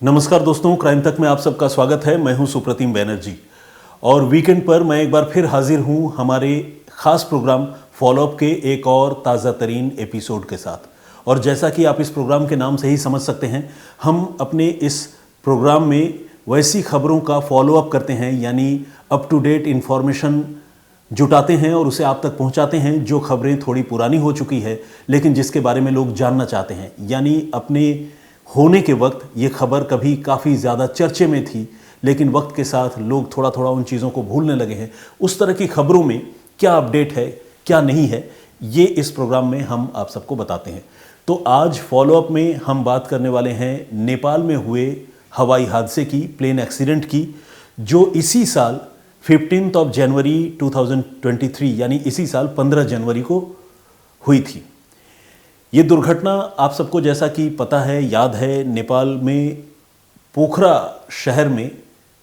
नमस्कार दोस्तों, क्राइम तक में आप सबका स्वागत है। मैं हूं सुप्रतिम बैनर्जी और वीकेंड पर मैं एक बार फिर हाजिर हूं हमारे खास प्रोग्राम फॉलोअप के एक और ताज़ा तरीन एपिसोड के साथ। और जैसा कि आप इस प्रोग्राम के नाम से ही समझ सकते हैं, हम अपने इस प्रोग्राम में वैसी खबरों का फॉलोअप करते हैं, यानी अप टू डेट इन्फॉर्मेशन जुटाते हैं और उसे आप तक पहुंचाते हैं जो खबरें थोड़ी पुरानी हो चुकी है लेकिन जिसके बारे में लोग जानना चाहते हैं। यानी अपने होने के वक्त ये खबर कभी काफ़ी ज़्यादा चर्चे में थी लेकिन वक्त के साथ लोग थोड़ा थोड़ा उन चीज़ों को भूलने लगे हैं। उस तरह की खबरों में क्या अपडेट है, क्या नहीं है, ये इस प्रोग्राम में हम आप सबको बताते हैं। तो आज फॉलोअप में हम बात करने वाले हैं नेपाल में हुए हवाई हादसे की, प्लेन एक्सीडेंट की, जो इसी साल 15 जनवरी 2023 यानी इसी साल 15 जनवरी को हुई थी। ये दुर्घटना आप सबको जैसा कि पता है, याद है, नेपाल में पोखरा शहर में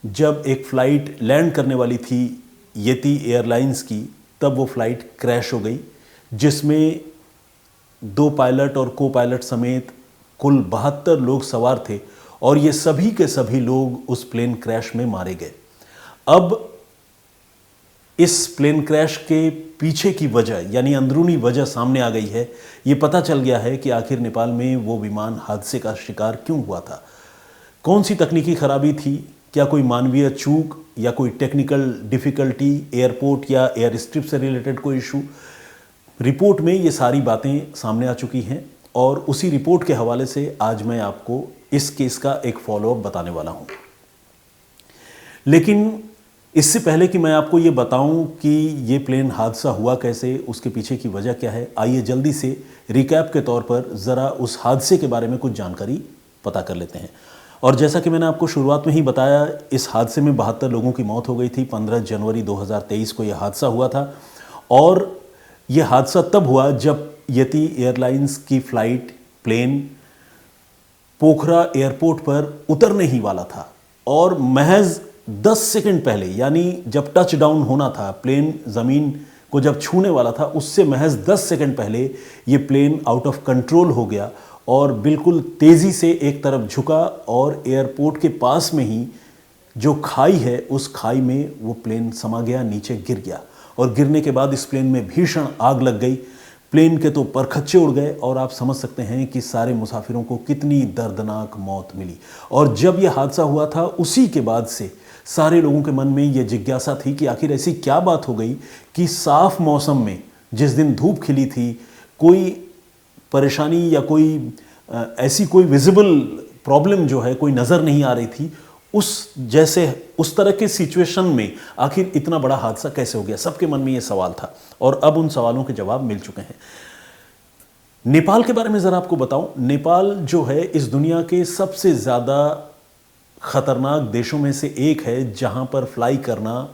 जब एक फ़्लाइट लैंड करने वाली थी येती एयरलाइंस की, तब वो फ़्लाइट क्रैश हो गई, जिसमें 2 पायलट और को पायलट समेत कुल 72 लोग सवार थे और ये सभी के सभी लोग उस प्लेन क्रैश में मारे गए। अब इस प्लेन क्रैश के पीछे की वजह यानी अंदरूनी वजह सामने आ गई है। ये पता चल गया है कि आखिर नेपाल में वो विमान हादसे का शिकार क्यों हुआ था, कौन सी तकनीकी खराबी थी, क्या कोई मानवीय चूक या कोई टेक्निकल डिफ़िकल्टी, एयरपोर्ट या एयर स्ट्रिप से रिलेटेड कोई इशू। रिपोर्ट में ये सारी बातें सामने आ चुकी हैं और उसी रिपोर्ट के हवाले से आज मैं आपको इस केस का एक फॉलोअप बताने वाला हूँ। लेकिन इससे पहले कि मैं आपको ये बताऊं कि ये प्लेन हादसा हुआ कैसे, उसके पीछे की वजह क्या है, आइए जल्दी से रिकैप के तौर पर ज़रा उस हादसे के बारे में कुछ जानकारी पता कर लेते हैं। और जैसा कि मैंने आपको शुरुआत में ही बताया, इस हादसे में 72 लोगों की मौत हो गई थी। 15 जनवरी 2023 को यह हादसा हुआ था और यह हादसा तब हुआ जब येती एयरलाइंस की फ़्लाइट प्लेन पोखरा एयरपोर्ट पर उतरने ही वाला था और महज 10 सेकंड पहले, यानी जब टच डाउन होना था, प्लेन ज़मीन को जब छूने वाला था, उससे महज 10 सेकंड पहले ये प्लेन आउट ऑफ कंट्रोल हो गया और बिल्कुल तेज़ी से एक तरफ झुका और एयरपोर्ट के पास में ही जो खाई है, उस खाई में वो प्लेन समा गया, नीचे गिर गया। और गिरने के बाद इस प्लेन में भीषण आग लग गई। प्लेन के तो परखच्चे उड़ गए और आप समझ सकते हैं कि सारे मुसाफिरों को कितनी दर्दनाक मौत मिली। और जब यह हादसा हुआ था, उसी के बाद से सारे लोगों के मन में ये जिज्ञासा थी कि आखिर ऐसी क्या बात हो गई कि साफ मौसम में, जिस दिन धूप खिली थी, कोई परेशानी या कोई ऐसी कोई विजिबल प्रॉब्लम जो है कोई नज़र नहीं आ रही थी, उस तरह के सिचुएशन में आखिर इतना बड़ा हादसा कैसे हो गया, सबके मन में ये सवाल था और अब उन सवालों के जवाब मिल चुके हैं। नेपाल के बारे में ज़रा आपको बताऊं। नेपाल जो है इस दुनिया के सबसे ज़्यादा ख़तरनाक देशों में से एक है जहां पर फ्लाई करना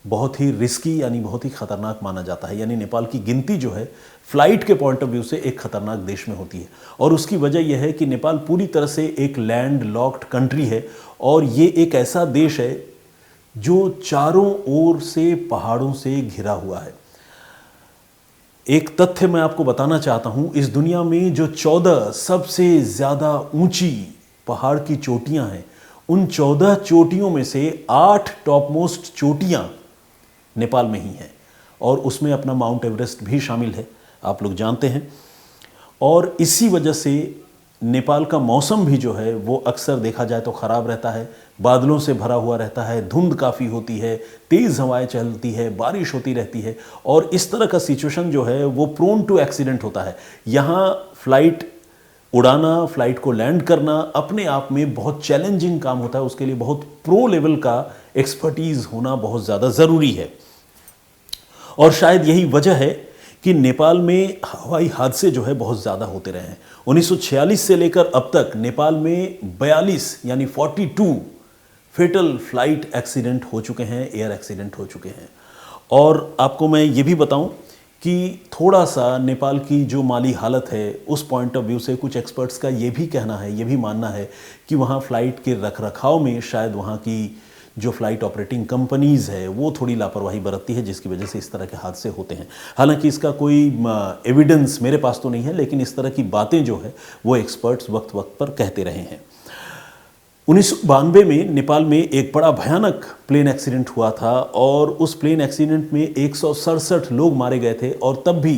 बहुत ही रिस्की यानी बहुत ही ख़तरनाक माना जाता है। यानी नेपाल की गिनती जो है फ़्लाइट के पॉइंट ऑफ व्यू से एक ख़तरनाक देश में होती है और उसकी वजह यह है कि नेपाल पूरी तरह से एक लैंड लॉक्ड कंट्री है और ये एक ऐसा देश है जो चारों ओर से पहाड़ों से घिरा हुआ है। एक तथ्य मैं आपको बताना चाहता हूँ, इस दुनिया में जो 14 सबसे ज़्यादा ऊंची पहाड़ की चोटियां हैं, उन 14 चोटियों में से 8 टॉप मोस्ट चोटियां नेपाल में ही हैं और उसमें अपना माउंट एवरेस्ट भी शामिल है, आप लोग जानते हैं। और इसी वजह से नेपाल का मौसम भी जो है वो अक्सर देखा जाए तो ख़राब रहता है, बादलों से भरा हुआ रहता है, धुंध काफ़ी होती है, तेज़ हवाएं चलती है, बारिश होती रहती है और इस तरह का सिचुएशन जो है वो प्रोन टू एक्सीडेंट होता है। यहाँ फ़्लाइट उड़ाना, फ़्लाइट को लैंड करना अपने आप में बहुत चैलेंजिंग काम होता है, उसके लिए बहुत प्रो लेवल का एक्सपर्टीज़ होना बहुत ज़्यादा ज़रूरी है। और शायद यही वजह है कि नेपाल में हवाई हादसे जो है बहुत ज़्यादा होते रहे हैं। 1946 से लेकर अब तक नेपाल में 42 यानी 42 फेटल फ्लाइट एक्सीडेंट हो चुके हैं, एयर एक्सीडेंट हो चुके हैं। और आपको मैं ये भी बताऊं कि थोड़ा सा नेपाल की जो माली हालत है, उस पॉइंट ऑफ व्यू से कुछ एक्सपर्ट्स का ये भी कहना है, ये भी मानना है कि वहाँ फ़्लाइट के रखरखाव में शायद वहाँ की जो फ़्लाइट ऑपरेटिंग कंपनीज़ है वो थोड़ी लापरवाही बरतती है, जिसकी वजह से इस तरह के हादसे होते हैं। हालांकि इसका कोई एविडेंस मेरे पास तो नहीं है, लेकिन इस तरह की बातें जो है वो एक्सपर्ट्स वक्त वक्त पर कहते रहे हैं। 1992 में नेपाल में एक बड़ा भयानक प्लेन एक्सीडेंट हुआ था और उस प्लेन एक्सीडेंट में 167 लोग मारे गए थे और तब भी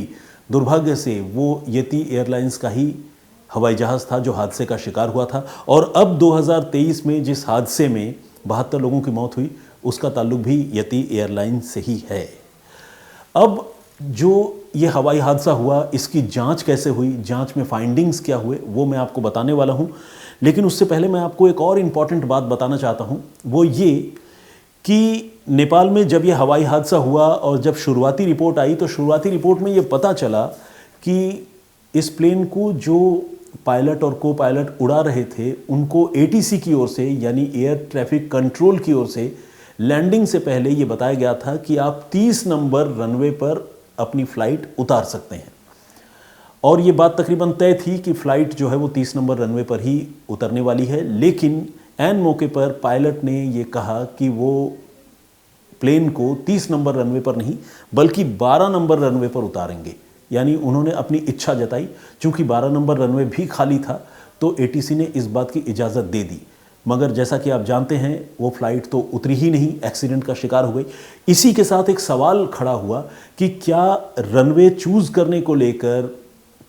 दुर्भाग्य से वो यति एयरलाइंस का ही हवाई जहाज़ था जो हादसे का शिकार हुआ था। और अब 2023 में जिस हादसे में 72 लोगों की मौत हुई उसका ताल्लुक भी यति एयरलाइंस से ही है। अब जो ये हवाई हादसा हुआ इसकी जांच कैसे हुई, जांच में फाइंडिंग्स क्या हुए, वो मैं आपको बताने वाला हूँ। लेकिन उससे पहले मैं आपको एक और इम्पॉर्टेंट बात बताना चाहता हूँ, वो ये कि नेपाल में जब ये हवाई हादसा हुआ और जब शुरुआती रिपोर्ट आई तो शुरुआती रिपोर्ट में ये पता चला कि इस प्लेन को जो पायलट और को पायलट उड़ा रहे थे उनको एटीसी की ओर से यानी एयर ट्रैफिक कंट्रोल की ओर से लैंडिंग से पहले ये बताया गया था कि आप 30 नंबर रनवे पर अपनी फ़्लाइट उतार सकते हैं। और ये बात तकरीबन तय थी कि फ़्लाइट जो है वो 30 नंबर रनवे पर ही उतरने वाली है। लेकिन ऐन मौके पर पायलट ने ये कहा कि वो प्लेन को 30 नंबर रनवे पर नहीं बल्कि 12 नंबर रनवे पर उतारेंगे। यानी उन्होंने अपनी इच्छा जताई। चूँकि 12 नंबर रनवे भी खाली था तो एटीसी ने इस बात की इजाज़त दे दी। मगर जैसा कि आप जानते हैं वो फ़्लाइट तो उतरी ही नहीं, एक्सीडेंट का शिकार हो गई। इसी के साथ एक सवाल खड़ा हुआ कि क्या रनवे चूज़ करने को लेकर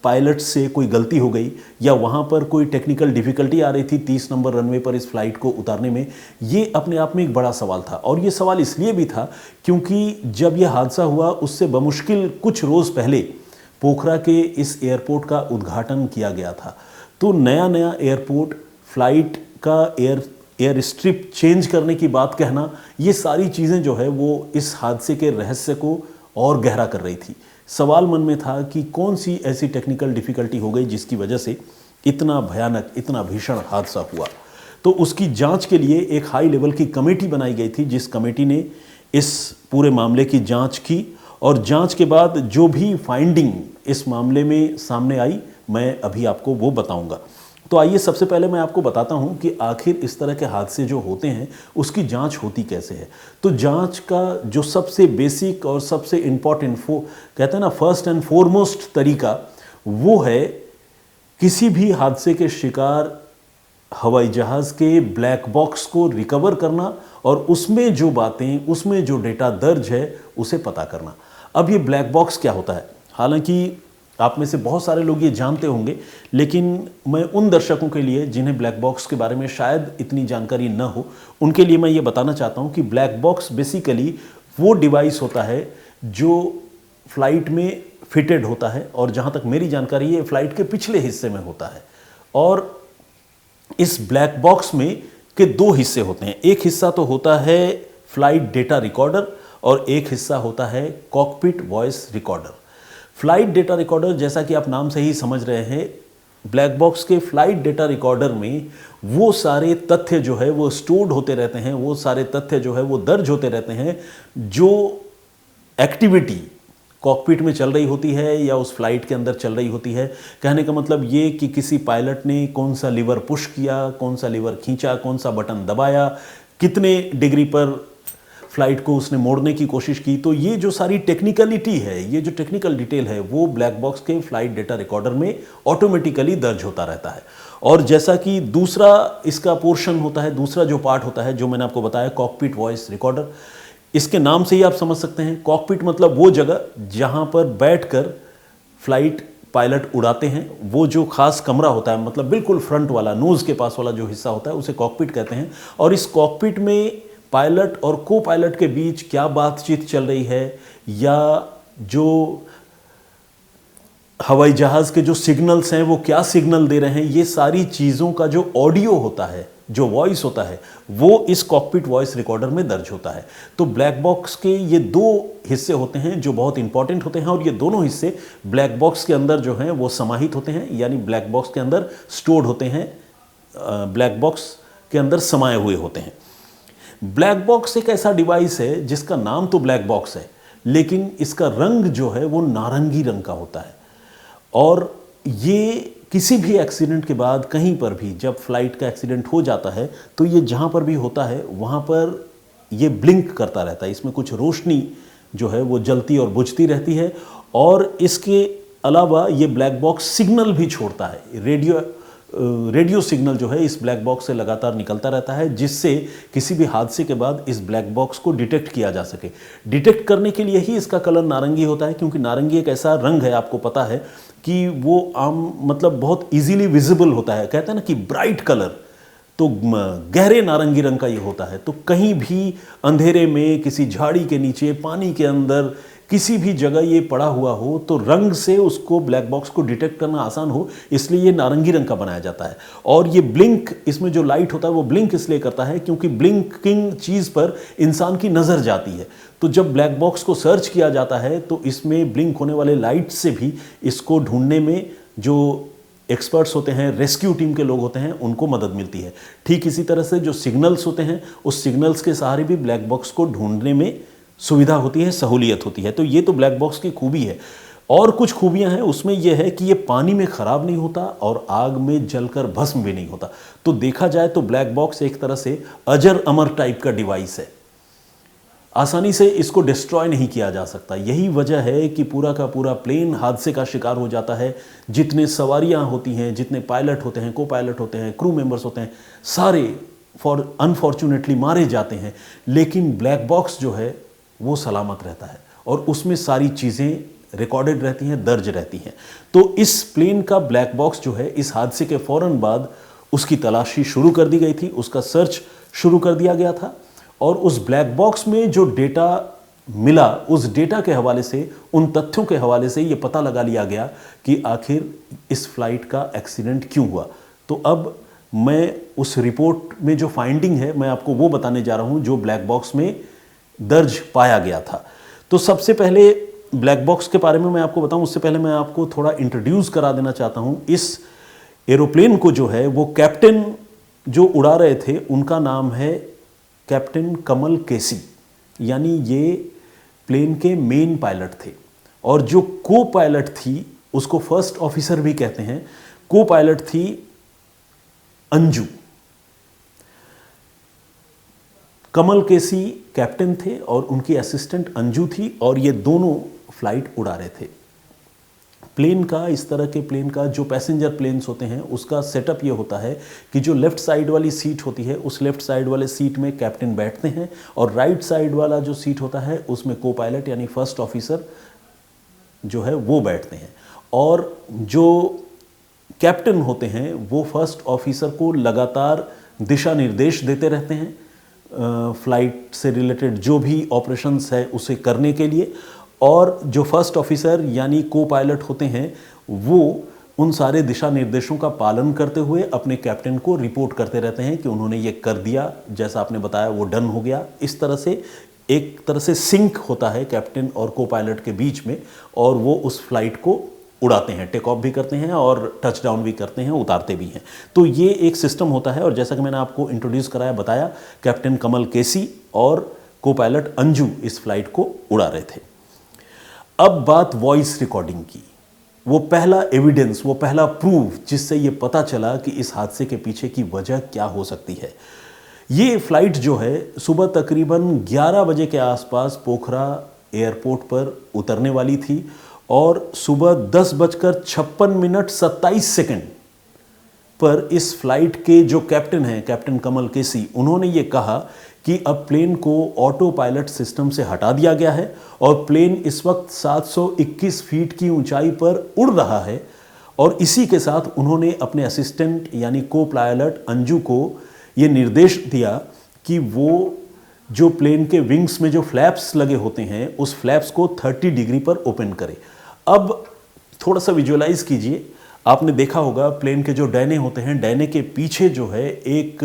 पायलट से कोई गलती हो गई या वहाँ पर कोई टेक्निकल डिफ़िकल्टी आ रही थी 30 नंबर रनवे पर इस फ्लाइट को उतारने में। ये अपने आप में एक बड़ा सवाल था और ये सवाल इसलिए भी था क्योंकि जब यह हादसा हुआ उससे बमुश्किल कुछ रोज़ पहले पोखरा के इस एयरपोर्ट का उद्घाटन किया गया था। तो नया नया एयरपोर्ट, फ्लाइट का एयर स्ट्रिप चेंज करने की बात कहना, ये सारी चीज़ें जो है वो इस हादसे के रहस्य को और गहरा कर रही थी। सवाल मन में था कि कौन सी ऐसी टेक्निकल डिफ़िकल्टी हो गई जिसकी वजह से इतना भयानक, इतना भीषण हादसा हुआ। तो उसकी जांच के लिए एक हाई लेवल की कमेटी बनाई गई थी जिस कमेटी ने इस पूरे मामले की जांच की और जांच के बाद जो भी फाइंडिंग इस मामले में सामने आई मैं अभी आपको वो बताऊंगा। तो आइए सबसे पहले मैं आपको बताता हूं कि आखिर इस तरह के हादसे जो होते हैं उसकी जांच होती कैसे है। तो जांच का जो सबसे बेसिक और सबसे इम्पॉर्टेंट कहते हैं ना फर्स्ट एंड फॉरमोस्ट तरीका, वो है किसी भी हादसे के शिकार हवाई जहाज़ के ब्लैक बॉक्स को रिकवर करना और उसमें जो बातें, उसमें जो डेटा दर्ज है उसे पता करना। अब ये ब्लैक बॉक्स क्या होता है, हालांकि आप में से बहुत सारे लोग ये जानते होंगे, लेकिन मैं उन दर्शकों के लिए जिन्हें ब्लैक बॉक्स के बारे में शायद इतनी जानकारी न हो, उनके लिए मैं ये बताना चाहता हूँ कि ब्लैक बॉक्स बेसिकली वो डिवाइस होता है जो फ्लाइट में फिटेड होता है और जहाँ तक मेरी जानकारी है फ्लाइट के पिछले हिस्से में होता है। और इस ब्लैक बॉक्स में के दो हिस्से होते हैं। एक हिस्सा तो होता है फ्लाइट डेटा रिकॉर्डर और एक हिस्सा होता है cockpit voice recorder. Flight data recorder, जैसा कि आप नाम से ही समझ रहे हैं, ब्लैक बॉक्स के फ्लाइट डेटा रिकॉर्डर में वो सारे तथ्य जो है वो स्टोर्ड होते रहते हैं, वो सारे तथ्य जो है वो दर्ज होते रहते हैं जो एक्टिविटी कॉकपिट में चल रही होती है या उस फ्लाइट के अंदर चल रही होती है। कहने का मतलब ये कि किसी पायलट ने कौन सा लीवर पुश किया, कौन सा लीवर खींचा, कौन सा बटन दबाया, कितने डिग्री पर फ्लाइट को उसने मोड़ने की कोशिश की। तो ये जो सारी टेक्निकलिटी है, ये जो टेक्निकल डिटेल है वो ब्लैक बॉक्स के फ्लाइट डेटा रिकॉर्डर में ऑटोमेटिकली दर्ज होता रहता है। और जैसा कि दूसरा इसका पोर्शन होता है, दूसरा जो पार्ट होता है जो मैंने आपको बताया कॉकपिट वॉइस रिकॉर्डर, इसके नाम से ही आप समझ सकते हैं कॉकपिट मतलब वो जगह जहाँ पर बैठकर फ्लाइट पायलट उड़ाते हैं। वो जो खास कमरा होता है, मतलब बिल्कुल फ्रंट वाला, नोज़ के पास वाला जो हिस्सा होता है उसे कॉकपिट कहते हैं। और इस कॉकपिट में पायलट और को पायलट के बीच क्या बातचीत चल रही है या जो हवाई जहाज़ के जो सिग्नल्स हैं वो क्या सिग्नल दे रहे हैं, ये सारी चीज़ों का जो ऑडियो होता है, जो वॉइस होता है, वो इस कॉकपिट वॉइस रिकॉर्डर में दर्ज होता है। तो ब्लैक बॉक्स के ये दो हिस्से होते हैं जो बहुत इंपॉर्टेंट होते हैं और ये दोनों हिस्से ब्लैक बॉक्स के अंदर जो हैं वो समाहित होते हैं, यानी ब्लैक बॉक्स के अंदर स्टोर्ड होते हैं, ब्लैक बॉक्स के अंदर समाये हुए होते हैं। ब्लैक बॉक्स एक ऐसा डिवाइस है जिसका नाम तो ब्लैक बॉक्स है, लेकिन इसका रंग जो है वो नारंगी रंग का होता है। और ये किसी भी एक्सीडेंट के बाद कहीं पर भी जब फ्लाइट का एक्सीडेंट हो जाता है तो ये जहाँ पर भी होता है वहाँ पर ये ब्लिंक करता रहता है। इसमें कुछ रोशनी जो है वो जलती और बुझती रहती है। और इसके अलावा ये ब्लैक बॉक्स सिग्नल भी छोड़ता है, रेडियो रेडियो सिग्नल जो है इस ब्लैक बॉक्स से लगातार निकलता रहता है, जिससे किसी भी हादसे के बाद इस ब्लैक बॉक्स को डिटेक्ट किया जा सके। डिटेक्ट करने के लिए ही इसका कलर नारंगी होता है, क्योंकि नारंगी एक ऐसा रंग है, आपको पता है कि वो आम मतलब बहुत इजीली विजिबल होता है। कहते हैं ना कि ब्राइट कलर, तो गहरे नारंगी रंग का ये होता है। तो कहीं भी अंधेरे में, किसी झाड़ी के नीचे, पानी के अंदर, किसी भी जगह ये पड़ा हुआ हो तो रंग से उसको, ब्लैक बॉक्स को डिटेक्ट करना आसान हो, इसलिए ये नारंगी रंग का बनाया जाता है। और ये ब्लिंक, इसमें जो लाइट होता है वो ब्लिंक इसलिए करता है क्योंकि ब्लिंकिंग चीज़ पर इंसान की नज़र जाती है। तो जब ब्लैक बॉक्स को सर्च किया जाता है तो इसमें ब्लिंक होने वाले लाइट से भी इसको ढूंढने में जो एक्सपर्ट्स होते हैं, रेस्क्यू टीम के लोग होते हैं, उनको मदद मिलती है। ठीक इसी तरह से जो सिग्नल्स होते हैं, उस सिग्नल्स के सहारे भी ब्लैक बॉक्स को ढूंढने में सुविधा होती है, सहूलियत होती है। तो ये तो ब्लैक बॉक्स की खूबी है। और कुछ खूबियां हैं उसमें, यह है कि ये पानी में खराब नहीं होता और आग में जलकर भस्म भी नहीं होता। तो देखा जाए तो ब्लैक बॉक्स एक तरह से अजर अमर टाइप का डिवाइस है, आसानी से इसको डिस्ट्रॉय नहीं किया जा सकता। यही वजह है कि पूरा का पूरा प्लेन हादसे का शिकार हो जाता है। जितने सवारियां होती हैं, जितने पायलट होते हैं, को पायलट होते हैं, क्रू मेंबर्स होते हैं, सारे अनफॉर्चुनेटली मारे जाते हैं। लेकिन ब्लैक बॉक्स जो है वो सलामत रहता है और उसमें सारी चीज़ें रिकॉर्डेड रहती हैं, दर्ज रहती हैं। तो इस प्लेन का ब्लैक बॉक्स जो है, इस हादसे के फौरन बाद उसकी तलाशी शुरू कर दी गई थी, उसका सर्च शुरू कर दिया गया था। और उस ब्लैक बॉक्स में जो डेटा मिला, उस डेटा के हवाले से, उन तथ्यों के हवाले से ये पता लगा लिया गया कि आखिर इस फ्लाइट का एक्सीडेंट क्यों हुआ। तो अब मैं उस रिपोर्ट में जो फाइंडिंग है, मैं आपको वो बताने जा रहा हूँ जो ब्लैक बॉक्स में दर्ज पाया गया था। तो सबसे पहले ब्लैक बॉक्स के बारे में मैं आपको बताऊं, उससे पहले मैं आपको थोड़ा इंट्रोड्यूस करा देना चाहता हूं। इस एरोप्लेन को जो है, वो कैप्टन जो उड़ा रहे थे उनका नाम है कैप्टन कमल केसी, यानी ये प्लेन के मेन पायलट थे। और जो को पायलट थी उसको फर्स्ट ऑफिसर भी कहते हैं। को पायलट थी अंजू। कमल केसी कैप्टन थे और उनकी असिस्टेंट अंजू थी, और ये दोनों फ्लाइट उड़ा रहे थे। प्लेन का, इस तरह के प्लेन का जो पैसेंजर प्लेन्स होते हैं उसका सेटअप ये होता है कि जो लेफ्ट साइड वाली सीट होती है, उस लेफ्ट साइड वाले सीट में कैप्टन बैठते हैं, और राइट साइड वाला जो सीट होता है उसमें को पायलट यानी फर्स्ट ऑफिसर जो है वो बैठते हैं। और जो कैप्टन होते हैं वो फर्स्ट ऑफिसर को लगातार दिशा निर्देश देते रहते हैं फ्लाइट से रिलेटेड जो भी ऑपरेशंस है उसे करने के लिए। और जो फर्स्ट ऑफिसर यानी को पायलट होते हैं वो उन सारे दिशा निर्देशों का पालन करते हुए अपने कैप्टन को रिपोर्ट करते रहते हैं कि उन्होंने ये कर दिया, जैसा आपने बताया वो डन हो गया। इस तरह से एक तरह से सिंक होता है कैप्टन और को पायलट के बीच में, और वो उस फ्लाइट को उड़ाते हैं, टेक ऑफ भी करते हैं और टच डाउन भी करते हैं, उतारते भी हैं। तो ये एक सिस्टम होता है। और जैसा कि मैंने आपको इंट्रोड्यूस कराया, बताया, कैप्टन कमल केसी और को पायलट अंजू इस फ्लाइट को उड़ा रहे थे। अब बात वॉइस रिकॉर्डिंग की। वो पहला एविडेंस, वो पहला प्रूफ जिससे ये पता चला कि इस हादसे के पीछे की वजह क्या हो सकती है। ये फ्लाइट जो है सुबह तकरीबन 11 बजे के आसपास पोखरा एयरपोर्ट पर उतरने वाली थी, और सुबह 10:56:27 पर इस फ्लाइट के जो कैप्टन हैं, कैप्टन कमल केसी, उन्होंने ये कहा कि अब प्लेन को ऑटो पायलट सिस्टम से हटा दिया गया है और प्लेन इस वक्त 721 फीट की ऊंचाई पर उड़ रहा है। और इसी के साथ उन्होंने अपने असिस्टेंट यानी को पायलट अंजू को ये निर्देश दिया कि वो जो प्लेन के विंग्स में जो फ्लैप्स लगे होते हैं उस फ्लैप्स को 30 डिग्री पर ओपन करे। अब थोड़ा सा विजुअलाइज कीजिए, आपने देखा होगा प्लेन के जो डैने होते हैं, डैने के पीछे जो है एक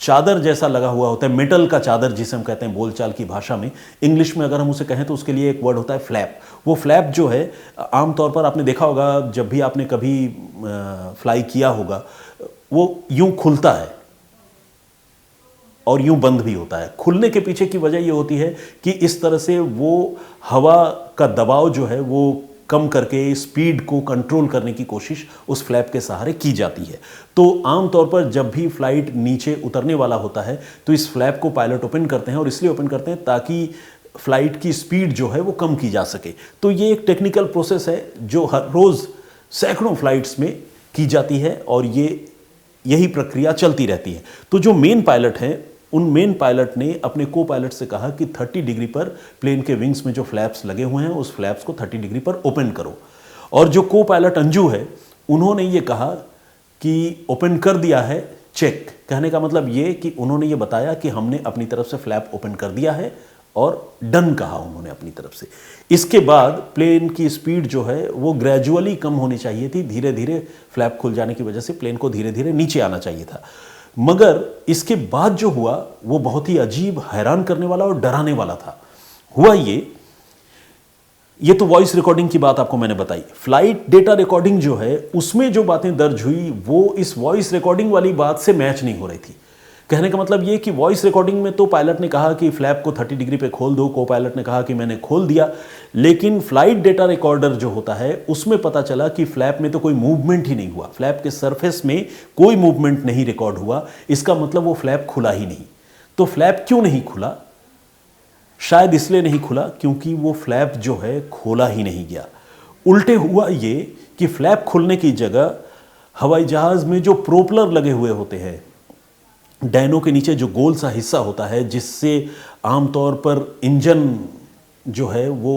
चादर जैसा लगा हुआ होता है, मेटल का चादर जिसे हम कहते हैं बोलचाल की भाषा में। इंग्लिश में अगर हम उसे कहें तो उसके लिए एक वर्ड होता है फ्लैप। वो फ्लैप जो है आमतौर पर आपने देखा होगा, जब भी आपने कभी फ्लाई किया होगा, वो यूं खुलता है और यूं बंद भी होता है। खुलने के पीछे की वजह ये होती है कि इस तरह से वो हवा का दबाव जो है वो कम करके स्पीड को कंट्रोल करने की कोशिश उस फ्लैप के सहारे की जाती है। तो आमतौर पर जब भी फ्लाइट नीचे उतरने वाला होता है तो इस फ्लैप को पायलट ओपन करते हैं, और इसलिए ओपन करते हैं ताकि फ्लाइट की स्पीड जो है वो कम की जा सके। तो ये एक टेक्निकल प्रोसेस है जो हर रोज़ सैकड़ों फ्लाइट्स में की जाती है और यही प्रक्रिया चलती रहती है। तो जो मेन पायलट हैं, उन मेन पायलट ने अपने को पायलट से कहा कि 30 डिग्री पर प्लेन के विंग्स में जो फ्लैप्स लगे हुए हैं उस फ्लैप्स को 30 डिग्री पर ओपन करो। और जो को पायलट अंजू है, उन्होंने ये कहा कि ओपन कर दिया है, चेक। कहने का मतलब ये कि उन्होंने ये बताया कि हमने अपनी तरफ से फ्लैप ओपन कर दिया है और डन कहा उन्होंने अपनी तरफ से। इसके बाद प्लेन की स्पीड जो है वो ग्रेजुअली कम होनी चाहिए थी, धीरे धीरे फ्लैप खुल जाने की वजह से प्लेन को धीरे धीरे नीचे आना चाहिए था। मगर इसके बाद जो हुआ वो बहुत ही अजीब, हैरान करने वाला और डराने वाला था। हुआ ये तो वॉइस रिकॉर्डिंग की बात आपको मैंने बताई। फ्लाइट डेटा रिकॉर्डिंग जो है उसमें जो बातें दर्ज हुई वो इस वॉइस रिकॉर्डिंग वाली बात से मैच नहीं हो रही थी। कहने का मतलब ये कि वॉइस रिकॉर्डिंग में तो पायलट ने कहा कि फ्लैप को 30 डिग्री पे खोल दो, को पायलट ने कहा कि मैंने खोल दिया, लेकिन फ्लाइट डेटा रिकॉर्डर जो होता है उसमें पता चला कि फ्लैप में तो कोई मूवमेंट ही नहीं हुआ, फ्लैप के सरफेस में कोई मूवमेंट नहीं रिकॉर्ड हुआ। इसका मतलब वो फ्लैप खुला ही नहीं। तो फ्लैप क्यों नहीं खुला? शायद इसलिए नहीं खुला क्योंकि वो फ्लैप जो है खोला ही नहीं गया। उल्टे हुआ ये कि फ्लैप खुलने की जगह हवाई जहाज में जो प्रोपलर लगे हुए होते हैं, डैनों के नीचे जो गोल सा हिस्सा होता है जिससे आमतौर पर इंजन जो है वो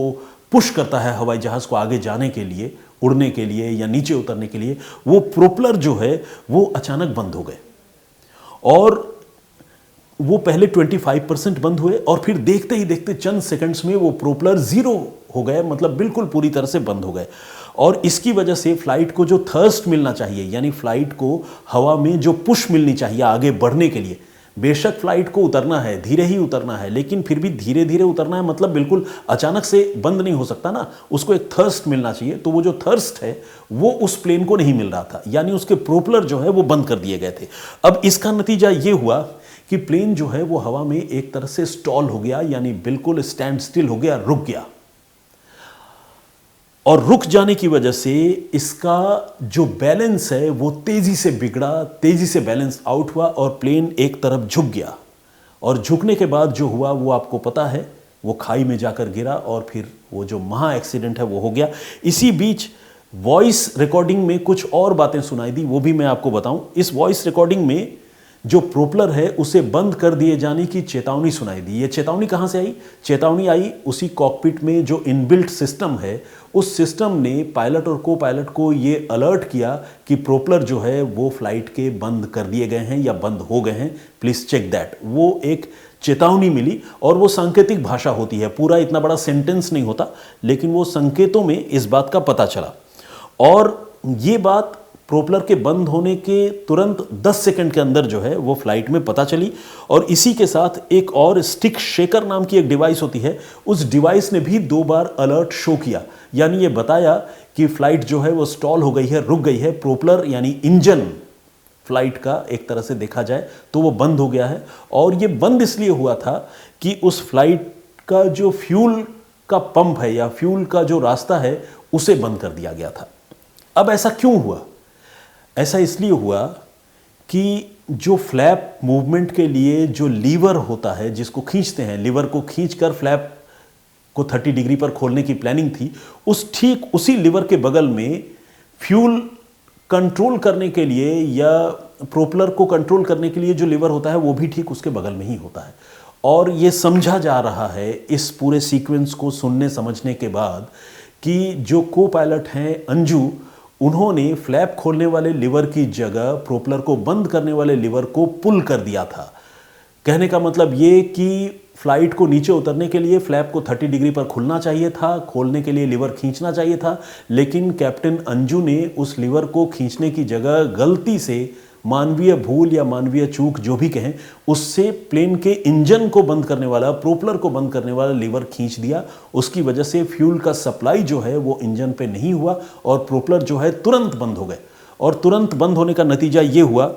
पुश करता है हवाई जहाज को आगे जाने के लिए, उड़ने के लिए या नीचे उतरने के लिए, वो प्रोपलर जो है वो अचानक बंद हो गए। और वो पहले 25% बंद हुए और फिर देखते ही देखते चंद सेकंड्स में वो प्रोपलर जीरो हो गए, मतलब बिल्कुल पूरी तरह से बंद हो गए। और इसकी वजह से फ्लाइट को जो थर्स्ट मिलना चाहिए, यानी फ्लाइट को हवा में जो पुश मिलनी चाहिए आगे बढ़ने के लिए, बेशक फ्लाइट को उतरना है, धीरे ही उतरना है, लेकिन फिर भी धीरे धीरे उतरना है, मतलब बिल्कुल अचानक से बंद नहीं हो सकता ना, उसको एक थर्स्ट मिलना चाहिए। तो वो जो थर्स्ट है वो उस प्लेन को नहीं मिल रहा था, यानी उसके प्रोपलर जो है वो बंद कर दिए गए थे। अब इसका नतीजा ये हुआ कि प्लेन जो है वो हवा में एक तरह से स्टॉल हो गया, यानी बिल्कुल स्टैंड स्टिल हो गया, रुक गया। और रुक जाने की वजह से इसका जो बैलेंस है वो तेजी से बिगड़ा, तेजी से बैलेंस आउट हुआ और प्लेन एक तरफ झुक गया। और झुकने के बाद जो हुआ वो आपको पता है, वो खाई में जाकर गिरा और फिर वो जो महा एक्सीडेंट है वो हो गया। इसी बीच वॉइस रिकॉर्डिंग में कुछ और बातें सुनाई दी, वो भी मैं आपको बताऊं। इस वॉइस रिकॉर्डिंग में जो प्रोपलर है उसे बंद कर दिए जाने की चेतावनी सुनाई दी। ये चेतावनी कहां से आई? चेतावनी आई उसी कॉकपिट में जो इनबिल्ट सिस्टम है, उस सिस्टम ने पायलट और को पायलट को ये अलर्ट किया कि प्रोपलर जो है वो फ्लाइट के बंद कर दिए गए हैं या बंद हो गए हैं, प्लीज चेक दैट। वो एक चेतावनी मिली और वो सांकेतिक भाषा होती है, पूरा इतना बड़ा सेंटेंस नहीं होता, लेकिन वो संकेतों में इस बात का पता चला। और ये बात प्रोपलर के बंद होने के तुरंत 10 सेकंड के अंदर जो है वो फ्लाइट में पता चली। और इसी के साथ एक और स्टिक शेकर नाम की एक डिवाइस होती है, उस डिवाइस ने भी 2 बार अलर्ट शो किया, यानी ये बताया कि फ्लाइट जो है वो स्टॉल हो गई है, रुक गई है। प्रोपलर यानी इंजन फ्लाइट का एक तरह से देखा जाए तो वो बंद हो गया है। और ये बंद इसलिए हुआ था कि उस फ्लाइट का जो फ्यूल का पंप है या फ्यूल का जो रास्ता है उसे बंद कर दिया गया था। अब ऐसा क्यों हुआ? ऐसा इसलिए हुआ कि जो फ्लैप मूवमेंट के लिए जो लीवर होता है जिसको खींचते हैं, लीवर को खींचकर फ्लैप को 30 डिग्री पर खोलने की प्लानिंग थी, ठीक उसी लीवर के बगल में फ्यूल कंट्रोल करने के लिए या प्रोपलर को कंट्रोल करने के लिए जो लीवर होता है वो भी ठीक उसके बगल में ही होता है। और ये समझा जा रहा है इस पूरे सीक्वेंस को सुनने समझने के बाद कि जो को पायलट हैं अंजू, उन्होंने फ्लैप खोलने वाले लीवर की जगह प्रोपलर को बंद करने वाले लीवर को पुल कर दिया था। कहने का मतलब ये कि फ्लाइट को नीचे उतरने के लिए फ्लैप को 30 डिग्री पर खुलना चाहिए था, खोलने के लिए लीवर खींचना चाहिए था, लेकिन कैप्टन अंजू ने उस लीवर को खींचने की जगह गलती से, मानवीय भूल या मानवीय चूक जो भी कहें, उससे प्लेन के इंजन को बंद करने वाला, प्रोपलर को बंद करने वाला लीवर खींच दिया। उसकी वजह से फ्यूल का सप्लाई जो है वो इंजन पे नहीं हुआ और प्रोपलर जो है तुरंत बंद हो गए। और तुरंत बंद होने का नतीजा ये हुआ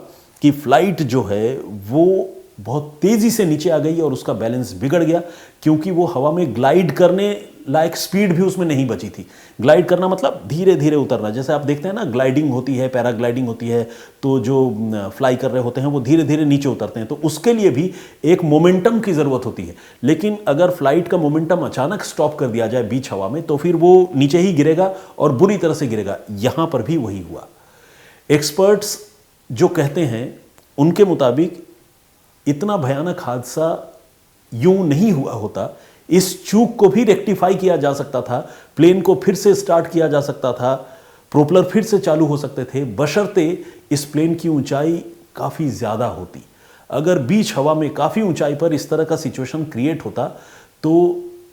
कि फ्लाइट जो है वो बहुत तेजी से नीचे आ गई और उसका बैलेंस बिगड़ गया, क्योंकि वो हवा में ग्लाइड करने लायक स्पीड भी उसमें नहीं बची थी। ग्लाइड करना मतलब धीरे धीरे उतरना, जैसे आप देखते हैं ना ग्लाइडिंग होती है, पैराग्लाइडिंग होती है, तो जो फ्लाई कर रहे होते हैं वो धीरे धीरे नीचे उतरते हैं, तो उसके लिए भी एक मोमेंटम की ज़रूरत होती है। लेकिन अगर फ्लाइट का मोमेंटम अचानक स्टॉप कर दिया जाए बीच हवा में तो फिर वो नीचे ही गिरेगा और बुरी तरह से गिरेगा। यहाँ पर भी वही हुआ। एक्सपर्ट्स जो कहते हैं उनके मुताबिक इतना भयानक हादसा यूं नहीं हुआ होता, इस चूक को भी रेक्टिफाई किया जा सकता था, प्लेन को फिर से स्टार्ट किया जा सकता था, प्रोपलर फिर से चालू हो सकते थे, बशर्ते इस प्लेन की ऊंचाई काफ़ी ज़्यादा होती। अगर बीच हवा में काफ़ी ऊंचाई पर इस तरह का सिचुएशन क्रिएट होता तो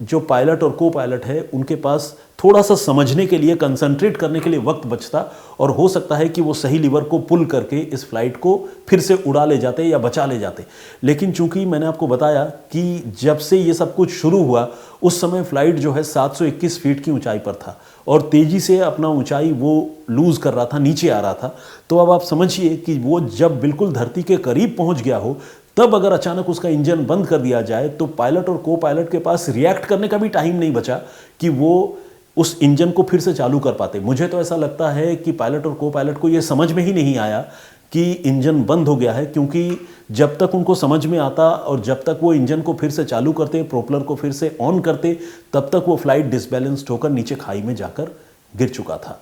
जो पायलट और को पायलट है उनके पास थोड़ा सा समझने के लिए, कंसंट्रेट करने के लिए वक्त बचता और हो सकता है कि वो सही लीवर को पुल करके इस फ्लाइट को फिर से उड़ा ले जाते या बचा ले जाते। लेकिन चूंकि मैंने आपको बताया कि जब से ये सब कुछ शुरू हुआ उस समय फ्लाइट जो है 721 फीट की ऊंचाई पर था और तेज़ी से अपना ऊंचाई वो लूज़ कर रहा था, नीचे आ रहा था। तो अब आप समझिए कि वो जब बिल्कुल धरती के करीब पहुंच गया हो तब अगर अचानक उसका इंजन बंद कर दिया जाए तो पायलट और को पायलट के पास रिएक्ट करने का भी टाइम नहीं बचा कि वो उस इंजन को फिर से चालू कर पाते। मुझे तो ऐसा लगता है कि पायलट और को पायलट को ये समझ में ही नहीं आया कि इंजन बंद हो गया है, क्योंकि जब तक उनको समझ में आता और जब तक वो इंजन को फिर से चालू करते, प्रोपलर को फिर से ऑन करते, तब तक वो फ्लाइट डिसबैलेंस्ड होकर नीचे खाई में जाकर गिर चुका था।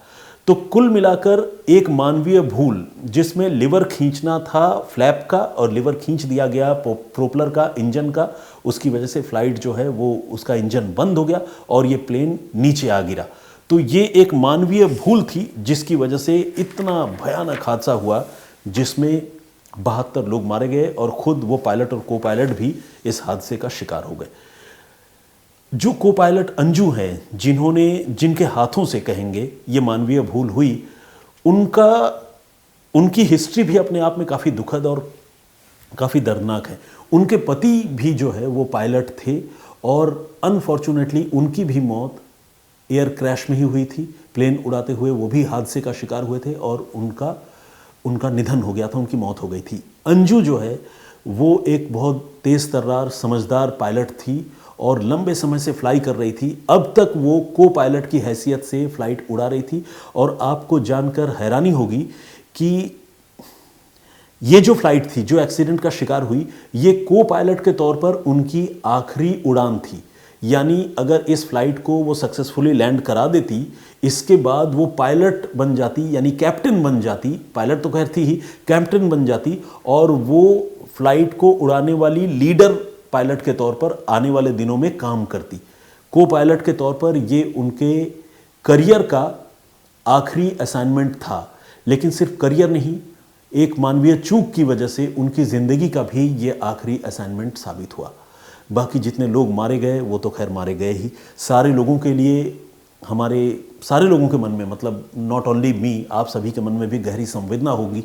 तो कुल मिलाकर एक मानवीय भूल, जिसमें लिवर खींचना था फ्लैप का और लिवर खींच दिया गया प्रोपलर का, इंजन का, उसकी वजह से फ्लाइट जो है वो उसका इंजन बंद हो गया और ये प्लेन नीचे आ गिरा। तो ये एक मानवीय भूल थी जिसकी वजह से इतना भयानक हादसा हुआ जिसमें 72 लोग मारे गए और खुद वो पायलट और को पायलट भी इस हादसे का शिकार हो गए। जो को पायलट अंजू हैं, जिनके हाथों से कहेंगे ये मानवीय भूल हुई, उनकी हिस्ट्री भी अपने आप में काफ़ी दुखद और काफ़ी दर्दनाक है। उनके पति भी जो है वो पायलट थे और अनफॉर्चुनेटली उनकी भी मौत एयर क्रैश में ही हुई थी। प्लेन उड़ाते हुए वो भी हादसे का शिकार हुए थे और उनका निधन हो गया था, उनकी मौत हो गई थी। अंजू जो है वो एक बहुत तेज़ तर्रार समझदार पायलट थी और लंबे समय से फ्लाई कर रही थी। अब तक वो को पायलट की हैसियत से फ्लाइट उड़ा रही थी और आपको जानकर हैरानी होगी कि ये जो फ्लाइट थी, जो एक्सीडेंट का शिकार हुई, ये को पायलट के तौर पर उनकी आखिरी उड़ान थी। यानी अगर इस फ्लाइट को वो सक्सेसफुली लैंड करा देती, इसके बाद वो पायलट बन जाती, यानी कैप्टन बन जाती। पायलट तो खैर थी ही, कैप्टन बन जाती और वो फ्लाइट को उड़ाने वाली लीडर पायलट के तौर पर आने वाले दिनों में काम करती। को पायलट के तौर पर ये उनके करियर का आखिरी असाइनमेंट था। लेकिन सिर्फ करियर नहीं, एक मानवीय चूक की वजह से उनकी ज़िंदगी का भी ये आखिरी असाइनमेंट साबित हुआ। बाकी जितने लोग मारे गए वो तो खैर मारे गए ही। सारे लोगों के लिए, हमारे सारे लोगों के मन में, मतलब नॉट ओनली मी, आप सभी के मन में भी गहरी संवेदना होगी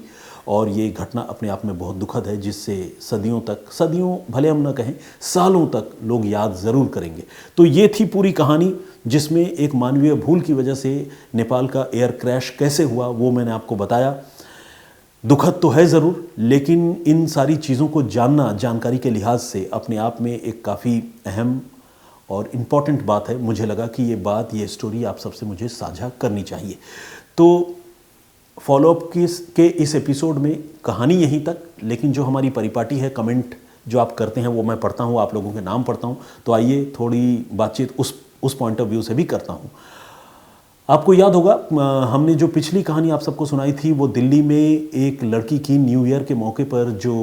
और ये घटना अपने आप में बहुत दुखद है, जिससे सदियों भले हम ना कहें, सालों तक लोग याद ज़रूर करेंगे। तो ये थी पूरी कहानी जिसमें एक मानवीय भूल की वजह से नेपाल का एयर क्रैश कैसे हुआ वो मैंने आपको बताया। दुखद तो है ज़रूर, लेकिन इन सारी चीज़ों को जानना जानकारी के लिहाज से अपने आप में एक काफ़ी अहम और इम्पॉर्टेंट बात है। मुझे लगा कि ये स्टोरी आप सबसे मुझे साझा करनी चाहिए। तो फॉलोअप के इस एपिसोड में कहानी यहीं तक, लेकिन जो हमारी परिपाटी है, कमेंट जो आप करते हैं वो मैं पढ़ता हूँ, आप लोगों के नाम पढ़ता हूँ। तो आइए थोड़ी बातचीत उस पॉइंट ऑफ व्यू से भी करता हूँ। आपको याद होगा हमने जो पिछली कहानी आप सबको सुनाई थी वो दिल्ली में एक लड़की की न्यू ईयर के मौके पर जो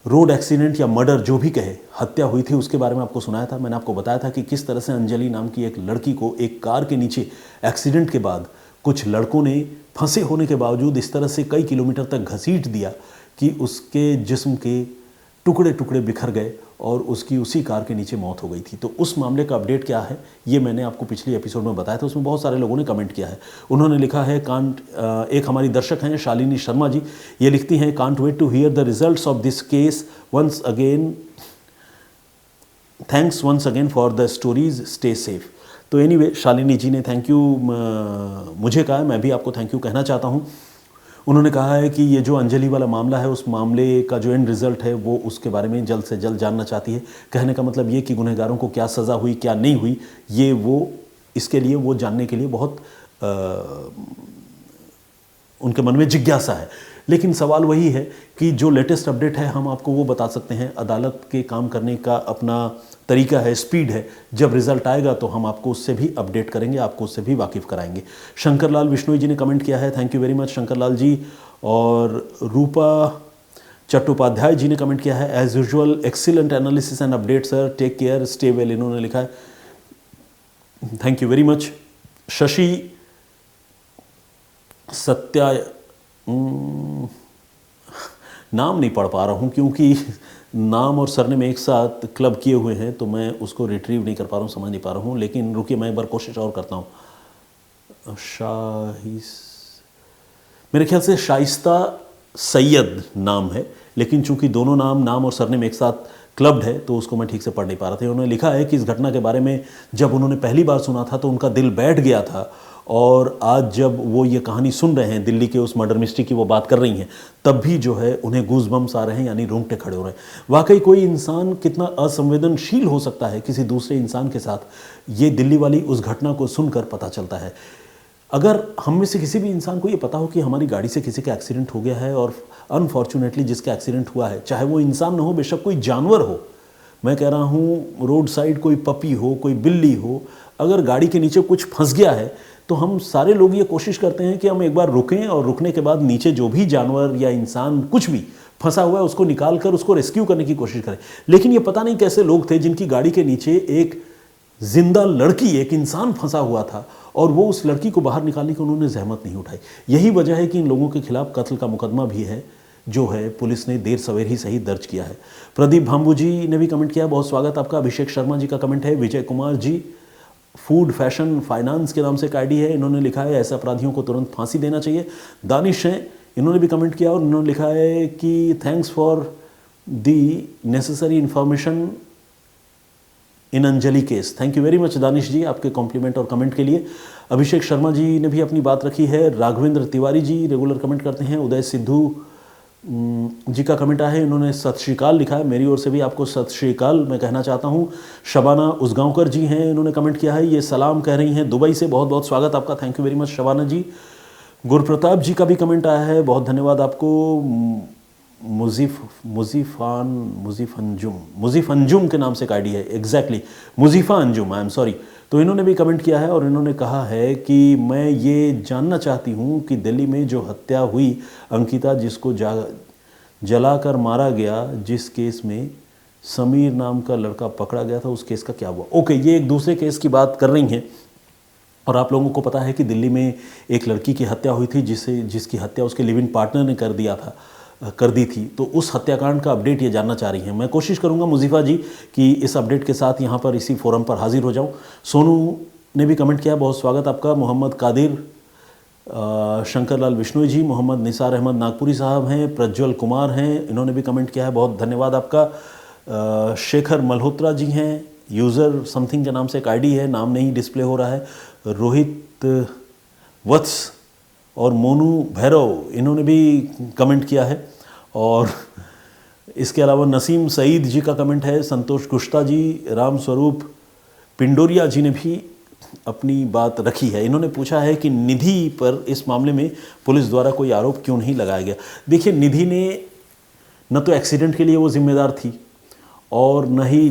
रोड एक्सीडेंट या मर्डर जो भी कहे, हत्या हुई थी, उसके बारे में आपको सुनाया था। मैंने आपको बताया था कि किस तरह से अंजलि नाम की एक लड़की को एक कार के नीचे एक्सीडेंट के बाद कुछ लड़कों ने फंसे होने के बावजूद इस तरह से कई किलोमीटर तक घसीट दिया कि उसके जिस्म के टुकड़े टुकड़े बिखर गए और उसकी उसी कार के नीचे मौत हो गई थी। तो उस मामले का अपडेट क्या है ये मैंने आपको पिछले एपिसोड में बताया था। उसमें बहुत सारे लोगों ने कमेंट किया है। उन्होंने लिखा है एक हमारी दर्शक हैं शालिनी शर्मा जी, ये लिखती हैं, can't wait to hear the results of this case once again, thanks once again for the stories, stay safe. तो एनीवे शालिनी जी ने थैंक यू मुझे कहा, मैं भी आपको थैंक यू कहना चाहता हूँ। उन्होंने कहा है कि ये जो अंजलि वाला मामला है, उस मामले का जो एंड रिज़ल्ट है वो उसके बारे में जल्द से जल्द जानना चाहती है। कहने का मतलब ये कि गुनहगारों को क्या सज़ा हुई, क्या नहीं हुई, ये वो इसके लिए वो जानने के लिए बहुत उनके मन में जिज्ञासा है। लेकिन सवाल वही है कि जो लेटेस्ट अपडेट है हम आपको वो बता सकते हैं। अदालत के काम करने का अपना तरीका है, स्पीड है। जब रिजल्ट आएगा तो हम आपको उससे भी अपडेट करेंगे, आपको उससे भी वाकिफ़ कराएंगे। शंकरलाल विश्नोई जी ने कमेंट किया है, thank you very much Shankarlal ji. और रूपा चट्टोपाध्याय जी ने कमेंट किया है, as usual excellent analysis and update sir, take care, stay well, इन्होंने लिखा है, thank you very much. Shashi Satya नाम नहीं पढ़ पा रहा हूँ क्योंकि नाम और सरनेम एक साथ क्लब किए हुए हैं तो मैं उसको रिट्रीव नहीं कर पा रहा हूँ, समझ नहीं पा रहा हूँ। लेकिन रुकिए मैं एक बार कोशिश और करता हूँ। मेरे ख्याल से शाइस्ता सैयद नाम है, लेकिन चूंकि दोनों नाम और सरनेम एक साथ क्लब्ड है तो उसको मैं ठीक से पढ़ नहीं पा रहा था। उन्होंने लिखा है कि इस घटना के बारे में जब उन्होंने पहली बार सुना था तो उनका दिल बैठ गया था, और आज जब वो ये कहानी सुन रहे हैं, दिल्ली के उस मर्डर मिस्ट्री की वो बात कर रही हैं, तब भी जो है उन्हें गूज बम्स आ रहे हैं, यानी रोंगटे खड़े हो रहे हैं। वाकई कोई इंसान कितना असंवेदनशील हो सकता है किसी दूसरे इंसान के साथ, ये दिल्ली वाली उस घटना को सुनकर पता चलता है। अगर हम में से किसी भी इंसान को ये पता हो कि हमारी गाड़ी से किसी का एक्सीडेंट हो गया है, और अनफॉर्चुनेटली जिसका एक्सीडेंट हुआ है, चाहे वो इंसान ना हो, बेशक कोई जानवर हो, मैं कह रहा हूँ रोड साइड कोई पपी हो, कोई बिल्ली हो, अगर गाड़ी के नीचे कुछ फंस गया है तो हम सारे लोग ये कोशिश करते हैं कि हम एक बार रुकें और रुकने के बाद नीचे जो भी जानवर या इंसान कुछ भी फंसा हुआ है उसको निकाल कर उसको रेस्क्यू करने की कोशिश करें। लेकिन ये पता नहीं कैसे लोग थे जिनकी गाड़ी के नीचे एक जिंदा लड़की, एक इंसान फंसा हुआ था, और वो उस लड़की को बाहर निकालने की उन्होंने जहमत नहीं उठाई। यही वजह है कि इन लोगों के खिलाफ कत्ल का मुकदमा भी है, जो है पुलिस ने देर सवेर ही सही दर्ज किया है। प्रदीप भाम्बू जी ने भी कमेंट किया, बहुत स्वागत आपका। अभिषेक शर्मा जी का कमेंट है। Vijay Kumar ji food fashion finance के नाम से एक आईडी है, इन्होंने लिखा है ऐसे अपराधियों को तुरंत फांसी देना चाहिए। दानिश हैं, इन्होंने भी कमेंट किया और इन्होंने लिखा है कि thanks for the necessary information in Anjali case. Thank you very much Danish ji आपके कॉम्प्लीमेंट और कमेंट के लिए। अभिषेक शर्मा जी ने भी अपनी बात रखी है। राघवेंद्र तिवारी जी रेगुलर कमेंट करते हैं। उदय सिद्धू जी का कमेंट आया है, इन्होंने सत श्रीकाल लिखा है। मेरी ओर से भी आपको सत श्रीकाल मैं कहना चाहता हूँ। शबाना उसगांवकर जी हैं, इन्होंने कमेंट किया है, ये सलाम कह रही हैं दुबई से। बहुत बहुत स्वागत आपका, thank you very much Shabana ji. Gurpratap ji का भी कमेंट आया है, बहुत धन्यवाद आपको। मुजीफ अंजुम के नाम से एक आईडी है, exactly Mujifa Anjum, I am sorry. तो इन्होंने भी कमेंट किया है और इन्होंने कहा है कि मैं ये जानना चाहती हूँ कि दिल्ली में जो हत्या हुई अंकिता, जिसको जलाकर मारा गया, जिस केस में समीर नाम का लड़का पकड़ा गया था, उस केस का क्या हुआ। ओके, ये एक दूसरे केस की बात कर रही हैं। और आप लोगों को पता है कि दिल्ली में एक लड़की की हत्या हुई थी, जिसकी हत्या उसके लिव इन पार्टनर ने कर दी थी। तो उस हत्याकांड का अपडेट ये जानना चाह रही हैं। मैं कोशिश करूंगा मुजीफा जी कि इस अपडेट के साथ यहाँ पर इसी फोरम पर हाजिर हो जाऊं। सोनू ने भी कमेंट किया, बहुत स्वागत आपका। मोहम्मद कादिर, शंकरलाल विश्नोई जी, मोहम्मद निसार अहमद नागपुरी साहब हैं, प्रज्वल कुमार हैं, इन्होंने भी कमेंट किया है, बहुत धन्यवाद आपका। शेखर मल्होत्रा जी हैं, यूज़र समथिंग के नाम से एक आईडी है, नाम नहीं डिस्प्ले हो रहा है। रोहित वत्स और मोनू भैरव, इन्होंने भी कमेंट किया है। और इसके अलावा नसीम सईद जी का कमेंट है। संतोष गुश्ता जी, राम स्वरूप पिंडोरिया जी ने भी अपनी बात रखी है। इन्होंने पूछा है कि निधि पर इस मामले में पुलिस द्वारा कोई आरोप क्यों नहीं लगाया गया। देखिए, निधि ने न तो एक्सीडेंट के लिए वो जिम्मेदार थी और न ही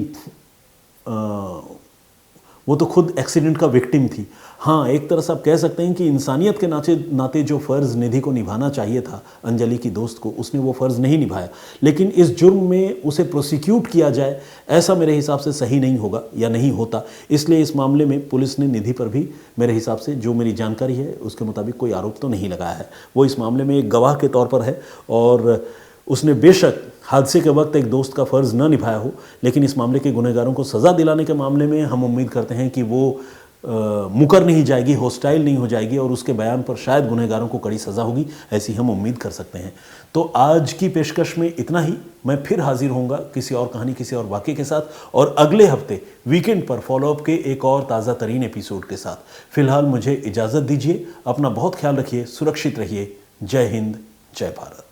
वो तो खुद एक्सीडेंट का विक्टिम थी। हाँ, एक तरह से आप कह सकते हैं कि इंसानियत के नाते जो फ़र्ज़ निधि को निभाना चाहिए था अंजलि की दोस्त को, उसने वो फ़र्ज़ नहीं निभाया। लेकिन इस जुर्म में उसे प्रोसिक्यूट किया जाए, ऐसा मेरे हिसाब से सही नहीं होगा या नहीं होता। इसलिए इस मामले में पुलिस ने निधि पर भी मेरे हिसाब से, जो मेरी जानकारी है उसके मुताबिक, कोई आरोप तो नहीं लगाया है। वो इस मामले में एक गवाह के तौर पर है और उसने बेशक हादसे के वक्त एक दोस्त का फ़र्ज़ न निभाया हो, लेकिन इस मामले के गुनहगारों को सज़ा दिलाने के मामले में हम उम्मीद करते हैं कि वो मुकर नहीं जाएगी, हॉस्टाइल नहीं हो जाएगी और उसके बयान पर शायद गुनहगारों को कड़ी सज़ा होगी, ऐसी हम उम्मीद कर सकते हैं। तो आज की पेशकश में इतना ही। मैं फिर हाजिर होऊंगा किसी और कहानी, किसी और वाक़े के साथ, और अगले हफ्ते वीकेंड पर फॉलोअप के एक और ताज़ा तरीन एपिसोड के साथ। फिलहाल मुझे इजाज़त दीजिए, अपना बहुत ख्याल रखिए, सुरक्षित रहिए। जय हिंद, जय भारत।